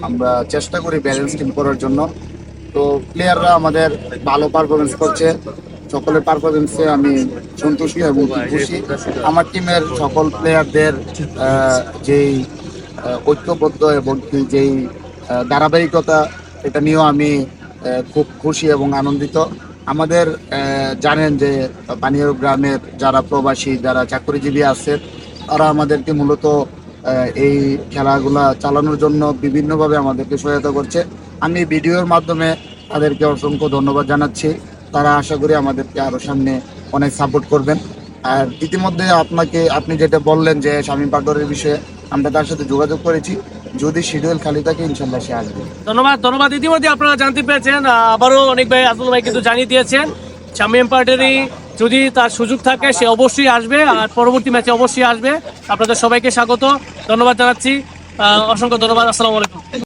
আমরা চেষ্টা করি ব্যালেন্স টিম করার জন্য। তো প্লেয়াররা আমাদের ভালো পারফরমেন্স করছে, সকলের পারফরমেন্সে আমি সন্তুষ্ট এবং খুশি। আমার টিমের সকল প্লেয়ারদের যেই ঐক্যবদ্ধ এবং কি যেই ধারাবাহিকতা, এটা নিয়েও আমি খুব খুশি এবং আনন্দিত। আমাদের জানেন যে পানীয় গ্রামের যারা প্রবাসী, যারা চাকরিজীবী আছে, তারা আমাদেরকে মূলত এই খেলাগুলা চালানোর জন্য বিভিন্নভাবে আমাদেরকে সহায়তা করছে। আমি ভিডিওর মাধ্যমে তাদেরকে অসংখ্য ধন্যবাদ জানাচ্ছি। তারা আশা করি আমাদেরকে আরো সামনে অনেক সাপোর্ট করবেন। আর ইতিমধ্যে আপনি যেটা বললেন যে শামীম পাটোয়ারির বিষয়ে, আমরা তার সাথে যোগাযোগ করেছি। যদি শিডিউল খালি থাকে ইনশাল্লাহ সে আসবে। ধন্যবাদ ধন্যবাদ। ইতিমধ্যে আপনারা জানতে পেরেছেন, আবারও অনেক ভাই, আসল ভাই কিন্তু জানিয়ে দিয়েছেন শামীম পাটোয়ারি যদি তার সুযোগ থাকে সে অবশ্যই আসবে, আর পরবর্তী ম্যাচে অবশ্যই আসবে। আপনাদের সবাইকে স্বাগত, ধন্যবাদ জানাচ্ছি, অসংখ্য ধন্যবাদ। আসসালামু আলাইকুম।